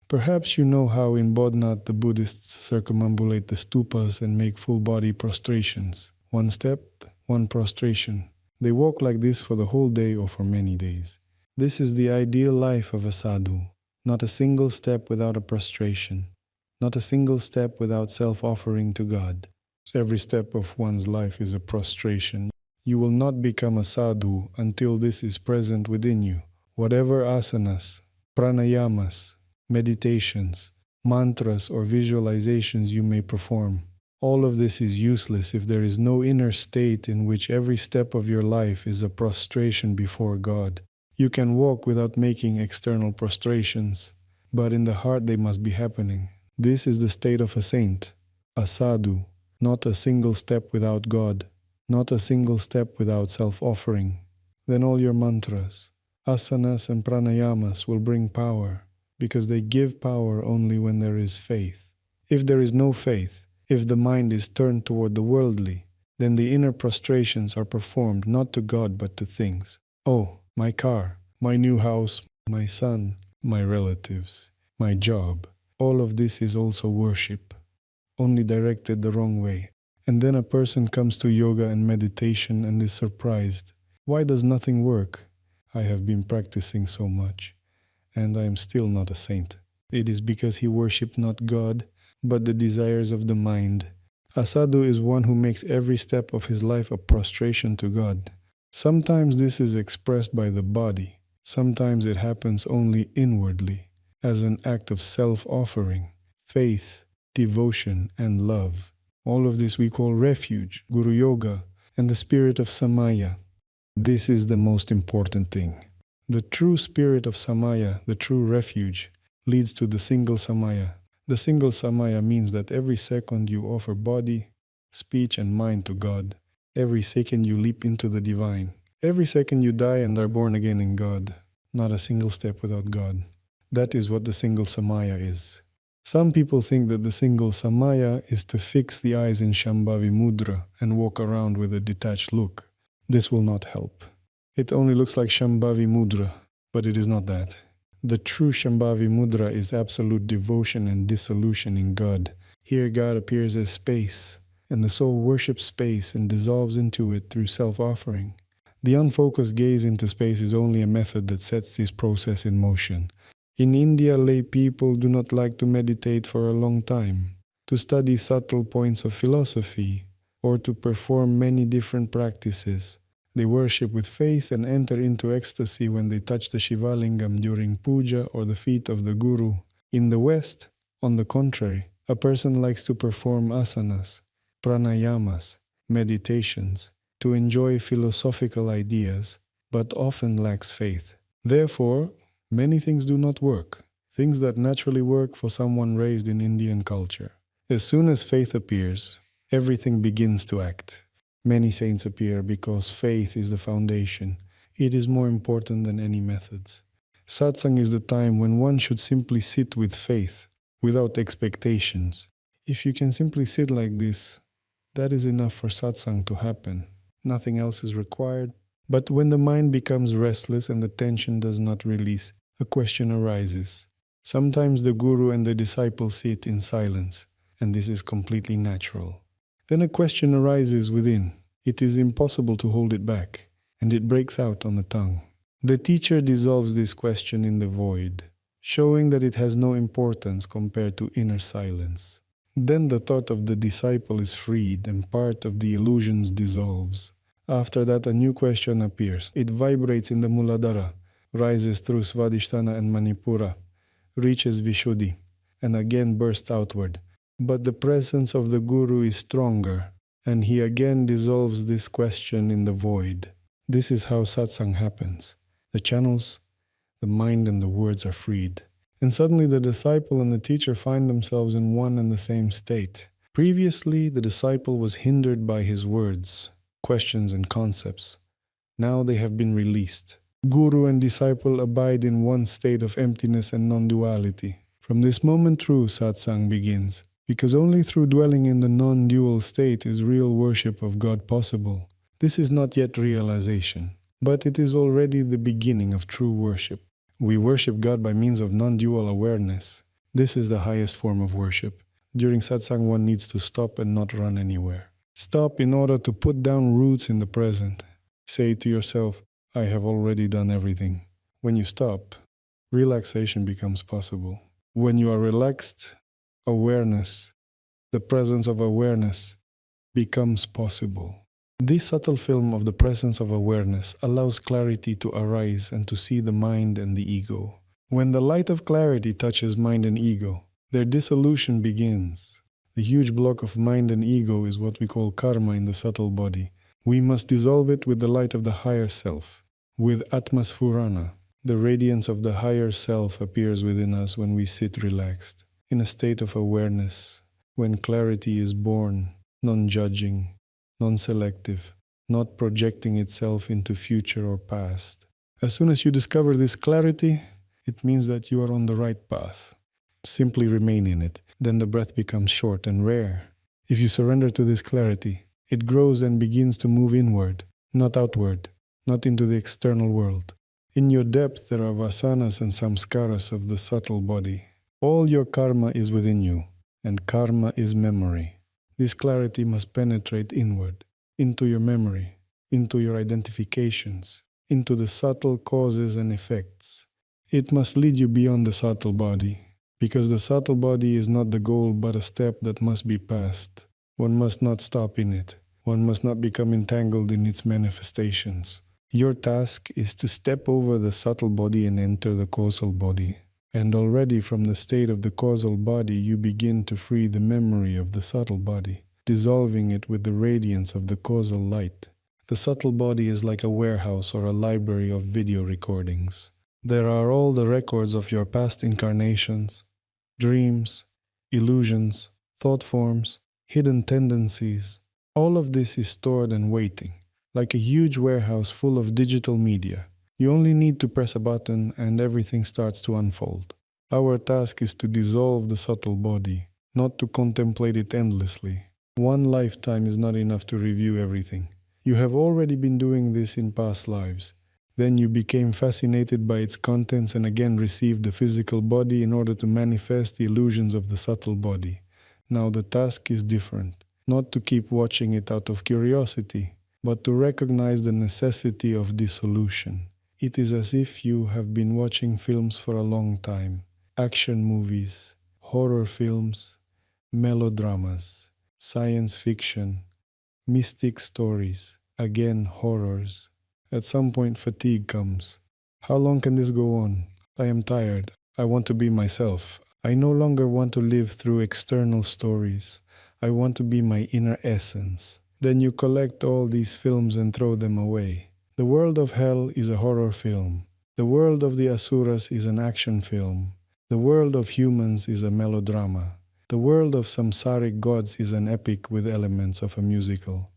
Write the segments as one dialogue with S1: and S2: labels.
S1: Perhaps you know how in Bodhnath the Buddhists circumambulate the stupas and make full-body prostrations. One step, one prostration. They walk like this for the whole day or for many days. This is the ideal life of a sadhu. Not a single step without a prostration. Not a single step without self-offering to God. Every step of one's life is a prostration. You will not become a sadhu until this is present within you. Whatever asanas, pranayamas, meditations, mantras or visualizations you may perform, all of this is useless if there is no inner state in which every step of your life is a prostration before God. You can walk without making external prostrations, but in the heart they must be happening. This is the state of a saint, a sadhu, not a single step without God, not a single step without self-offering. Then all your mantras, asanas and pranayamas will bring power, because they give power only when there is faith. If there is no faith, if the mind is turned toward the worldly, then the inner prostrations are performed not to God but to things. Oh, my car, my new house, my son, my relatives, my job. All of this is also worship, only directed the wrong way. And then a person comes to yoga and meditation and is surprised. Why does nothing work? I have been practicing so much, and I am still not a saint. It is because he worshipped not God, but the desires of the mind. A sadhu is one who makes every step of his life a prostration to God. Sometimes this is expressed by the body. Sometimes it happens only inwardly, as an act of self-offering, faith, devotion, and love. All of this we call refuge, Guru Yoga, and the spirit of samaya. This is the most important thing. The true spirit of samaya, the true refuge, leads to the single samaya. The single samaya means that every second you offer body, speech, and mind to God. Every second you leap into the divine. Every second you die and are born again in God. Not a single step without God. That is what the single samaya is. Some people think that the single samaya is to fix the eyes in Shambhavi mudra and walk around with a detached look. This will not help. It only looks like Shambhavi mudra, but it is not that. The true Shambhavi mudra is absolute devotion and dissolution in God. Here God appears as space, and the soul worships space and dissolves into it through self-offering. The unfocused gaze into space is only a method that sets this process in motion. In India, lay people do not like to meditate for a long time, to study subtle points of philosophy, or to perform many different practices. They worship with faith and enter into ecstasy when they touch the Shivalingam during puja or the feet of the Guru. In the West, on the contrary, a person likes to perform asanas, pranayamas, meditations, to enjoy philosophical ideas, but often lacks faith. Therefore, many things do not work, things that naturally work for someone raised in Indian culture. As soon as faith appears, everything begins to act. Many saints appear because faith is the foundation. It is more important than any methods. Satsang is the time when one should simply sit with faith, without expectations. If you can simply sit like this, that is enough for satsang to happen. Nothing else is required. But when the mind becomes restless and the tension does not release, a question arises. Sometimes the guru and the disciple sit in silence, and this is completely natural. Then a question arises within. It is impossible to hold it back, and it breaks out on the tongue. The teacher dissolves this question in the void, showing that it has no importance compared to inner silence. Then the thought of the disciple is freed and part of the illusions dissolves. After that, a new question appears. It vibrates in the Muladhara, rises through Svadhisthana and Manipura, reaches Vishuddhi, and again bursts outward. But the presence of the Guru is stronger, and he again dissolves this question in the void. This is how satsang happens. The channels, the mind and the words are freed. And suddenly the disciple and the teacher find themselves in one and the same state. Previously, the disciple was hindered by his words, questions and concepts. Now they have been released. Guru and disciple abide in one state of emptiness and non-duality. From this moment true satsang begins, because only through dwelling in the non-dual state is real worship of God possible. This is not yet realization, but it is already the beginning of true worship. We worship God by means of non-dual awareness. This is the highest form of worship. During satsang, one needs to stop and not run anywhere. Stop in order to put down roots in the present. Say to yourself, I have already done everything. When you stop, relaxation becomes possible. When you are relaxed, awareness, the presence of awareness, becomes possible. This subtle film of the presence of awareness allows clarity to arise and to see the mind and the ego. When the light of clarity touches mind and ego, their dissolution begins. The huge block of mind and ego is what we call karma in the subtle body. We must dissolve it with the light of the higher self. With Atmasphurana, the radiance of the higher self appears within us when we sit relaxed, in a state of awareness, when clarity is born, non-judging, non-selective, not projecting itself into future or past. As soon as you discover this clarity, it means that you are on the right path. Simply remain in it. Then the breath becomes short and rare. If you surrender to this clarity, it grows and begins to move inward, not outward, not into the external world. In your depth there are vasanas and samskaras of the subtle body. All your karma is within you, and karma is memory. This clarity must penetrate inward, into your memory, into your identifications, into the subtle causes and effects. It must lead you beyond the subtle body, because the subtle body is not the goal but a step that must be passed. One must not stop in it. One must not become entangled in its manifestations. Your task is to step over the subtle body and enter the causal body. And already from the state of the causal body you begin to free the memory of the subtle body, dissolving it with the radiance of the causal light. The subtle body is like a warehouse or a library of video recordings. There are all the records of your past incarnations, dreams, illusions, thought forms, hidden tendencies. All of this is stored and waiting, like a huge warehouse full of digital media. You only need to press a button and everything starts to unfold. Our task is to dissolve the subtle body, not to contemplate it endlessly. One lifetime is not enough to review everything. You have already been doing this in past lives. Then you became fascinated by its contents and again received the physical body in order to manifest the illusions of the subtle body. Now the task is different, not to keep watching it out of curiosity, but to recognize the necessity of dissolution. It is as if you have been watching films for a long time, action movies, horror films, melodramas, science fiction, mystic stories, again horrors. At some point fatigue comes. How long can this go on? I am tired. I want to be myself. I no longer want to live through external stories. I want to be my inner essence. Then you collect all these films and throw them away. The world of hell is a horror film. The world of the asuras is an action film. The world of humans is a melodrama. The world of samsaric gods is an epic with elements of a musical.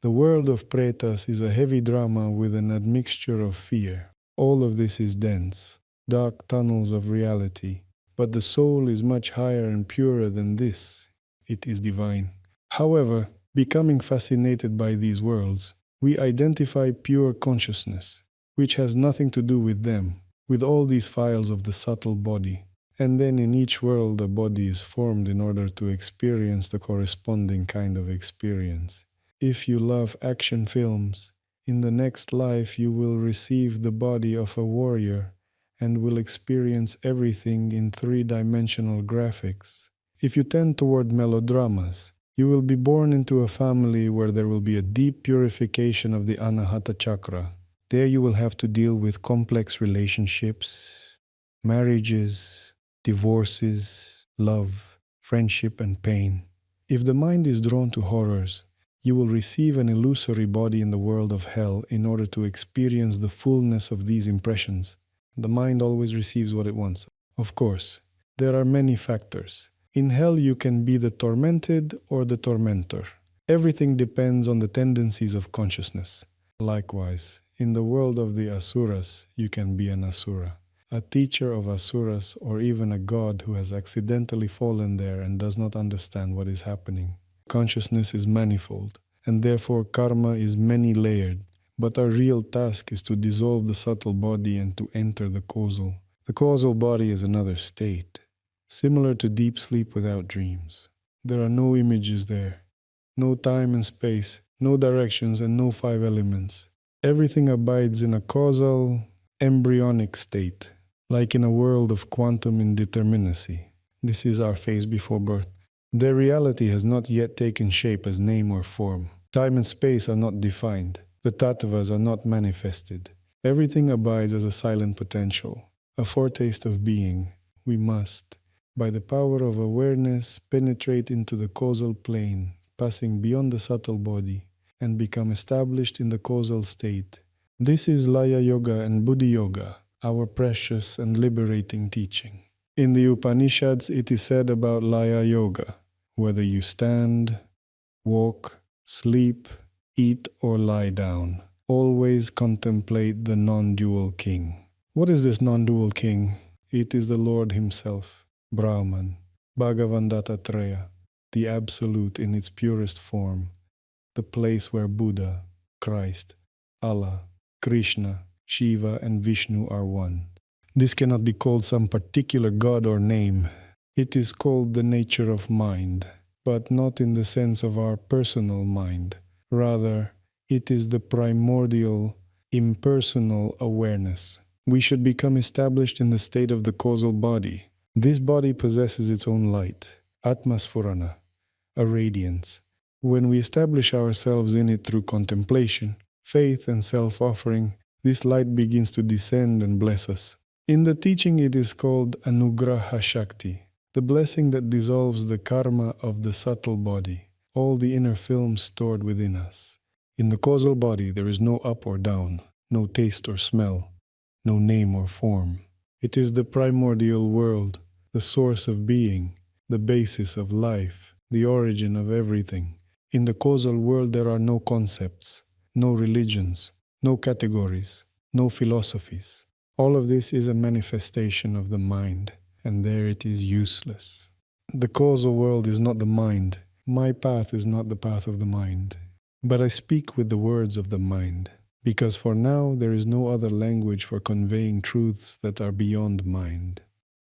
S1: The world of pretas is a heavy drama with an admixture of fear. All of this is dense, dark tunnels of reality. But the soul is much higher and purer than this. It is divine. However, becoming fascinated by these worlds, we identify pure consciousness, which has nothing to do with them, with all these files of the subtle body. And then in each world a body is formed in order to experience the corresponding kind of experience. If you love action films, in the next life you will receive the body of a warrior and will experience everything in three-dimensional graphics. If you tend toward melodramas, you will be born into a family where there will be a deep purification of the Anahata chakra. There you will have to deal with complex relationships, marriages, divorces, love, friendship, and pain. If the mind is drawn to horrors, you will receive an illusory body in the world of hell in order to experience the fullness of these impressions. The mind always receives what it wants. Of course, there are many factors. In hell you can be the tormented or the tormentor. Everything depends on the tendencies of consciousness. Likewise, in the world of the asuras, you can be an asura, a teacher of asuras, or even a god who has accidentally fallen there and does not understand what is happening. Consciousness is manifold, and therefore karma is many-layered, but our real task is to dissolve the subtle body and to enter the causal. The causal body is another state. similar to deep sleep without dreams. There are no images there, no time and space, no directions, and no five elements. Everything abides in a causal, embryonic state, like in a world of quantum indeterminacy. This is our phase before birth. Their reality has not yet taken shape as name or form. Time and space are not defined. The tattvas are not manifested. Everything abides as a silent potential, a foretaste of being. We must, by the power of awareness, penetrate into the causal plane, passing beyond the subtle body, and become established in the causal state. This is Laya Yoga and Buddhi Yoga, our precious and liberating teaching. In the Upanishads, it is said about Laya Yoga, whether you stand, walk, sleep, eat, or lie down, always contemplate the non-dual king. What is this non-dual king? It is the Lord himself, Brahman, Bhagavan Dattatreya, the Absolute in its purest form, the place where Buddha, Christ, Allah, Krishna, Shiva, and Vishnu are one. This cannot be called some particular god or name. It is called the nature of mind, but not in the sense of our personal mind. Rather, it is the primordial, impersonal awareness. We should become established in the state of the causal body. This body possesses its own light, Atmasphurana, a radiance. When we establish ourselves in it through contemplation, faith, and self-offering, this light begins to descend and bless us. In the teaching, it is called Anugraha Shakti, the blessing that dissolves the karma of the subtle body, all the inner films stored within us. In the causal body, there is no up or down, no taste or smell, no name or form. It is the primordial world, the source of being, the basis of life, the origin of everything. In the causal world, there are no concepts, no religions, no categories, no philosophies. All of this is a manifestation of the mind, and there it is useless. The causal world is not the mind. My path is not the path of the mind. But I speak with the words of the mind, because for now there is no other language for conveying truths that are beyond mind.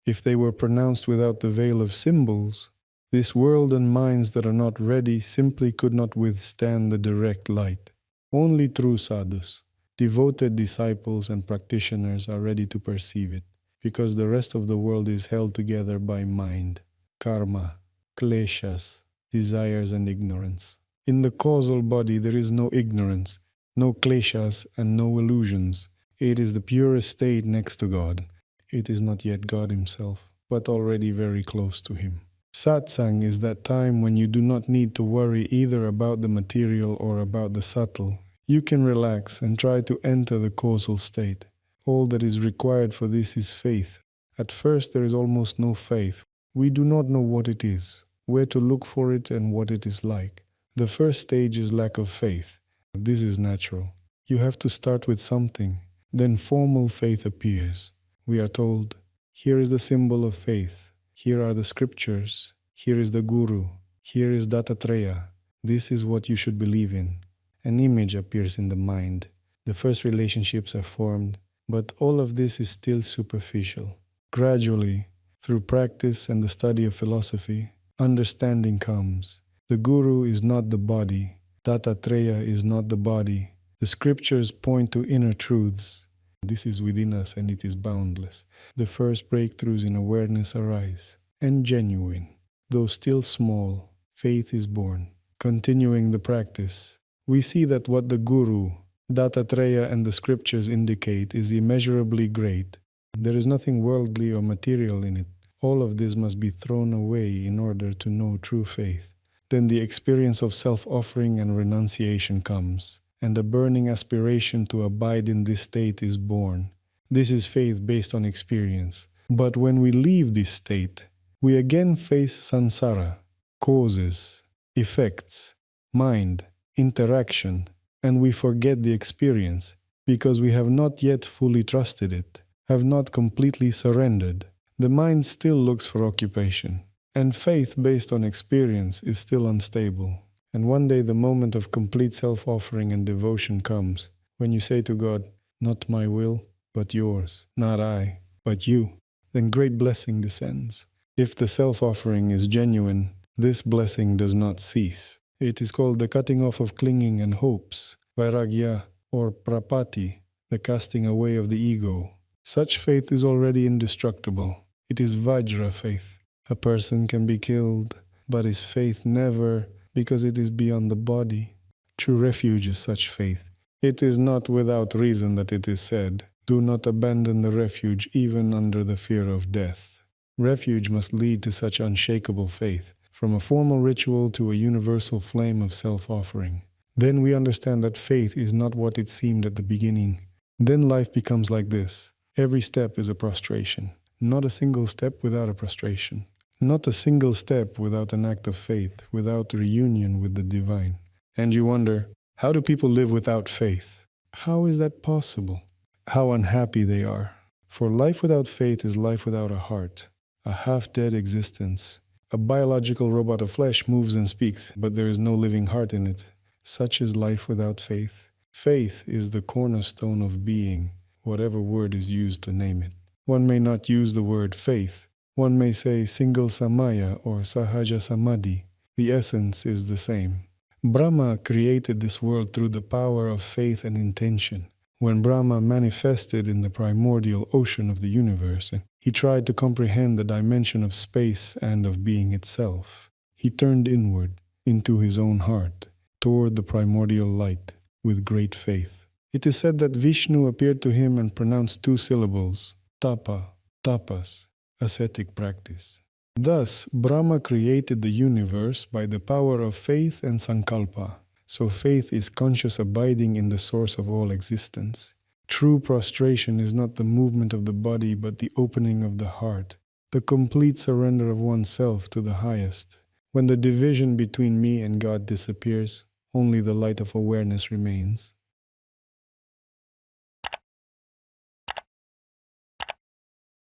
S1: If they were pronounced without the veil of symbols, this world and minds that are not ready simply could not withstand the direct light. Only true sadhus, devoted disciples and practitioners are ready to perceive it, because the rest of the world is held together by mind, karma, kleshas, desires, and ignorance. In the causal body there is no ignorance, no kleshas, and no illusions. It is the purest state next to God. It is not yet God himself, but already very close to him. Satsang is that time when you do not need to worry either about the material or about the subtle. You can relax and try to enter the causal state. All that is required for this is faith. At first there is almost no faith. We do not know what it is, where to look for it, and what it is like. The first stage is lack of faith. This is natural. You have to start with something. Then formal faith appears. We are told, here is the symbol of faith. Here are the scriptures. Here is the Guru. Here is Dattatreya. This is what you should believe in. An image appears in the mind. The first relationships are formed, but all of this is still superficial. Gradually, through practice and the study of philosophy, understanding comes. The Guru is not the body. Dattatreya is not the body. The scriptures point to inner truths. This is within us and it is boundless. The first breakthroughs in awareness arise, and genuine. Though still small, faith is born. Continuing the practice, we see that what the Guru, Dattatreya, and the scriptures indicate is immeasurably great. There is nothing worldly or material in it. All of this must be thrown away in order to know true faith. Then the experience of self-offering and renunciation comes, and a burning aspiration to abide in this state is born. This is faith based on experience. But when we leave this state, we again face samsara, causes, effects, mind, interaction, and we forget the experience because we have not yet fully trusted it, have not completely surrendered. The mind still looks for occupation, and faith based on experience is still unstable. And one day the moment of complete self-offering and devotion comes, when you say to God, not my will, but yours, not I, but you. Then great blessing descends. If the self-offering is genuine, this blessing does not cease. It is called the cutting off of clinging and hopes, vairagya or prapati, the casting away of the ego. Such faith is already indestructible. It is vajra faith. A person can be killed, but his faith never, because it is beyond the body. True refuge is such faith. It is not without reason that it is said, "Do not abandon the refuge even under the fear of death." Refuge must lead to such unshakable faith, from a formal ritual to a universal flame of self-offering. Then we understand that faith is not what it seemed at the beginning. Then life becomes like this. Every step is a prostration. Not a single step without a prostration. Not a single step without an act of faith, without reunion with the divine. And you wonder, how do people live without faith? How is that possible? How unhappy they are. For life without faith is life without a heart, a half-dead existence. A biological robot of flesh moves and speaks, but there is no living heart in it. Such is life without faith. Faith is the cornerstone of being, whatever word is used to name it. One may not use the word faith. One may say single samaya or sahaja samadhi. The essence is the same. Brahma created this world through the power of faith and intention. When Brahma manifested in the primordial ocean of the universe, he tried to comprehend the dimension of space and of being itself. He turned inward, into his own heart, toward the primordial light, with great faith. It is said that Vishnu appeared to him and pronounced 2 syllables, tapa, tapas, ascetic practice. Thus, Brahma created the universe by the power of faith and sankalpa. So faith is conscious abiding in the source of all existence. True prostration is not the movement of the body but the opening of the heart, the complete surrender of oneself to the highest. When the division between me and God disappears, only the light of awareness remains.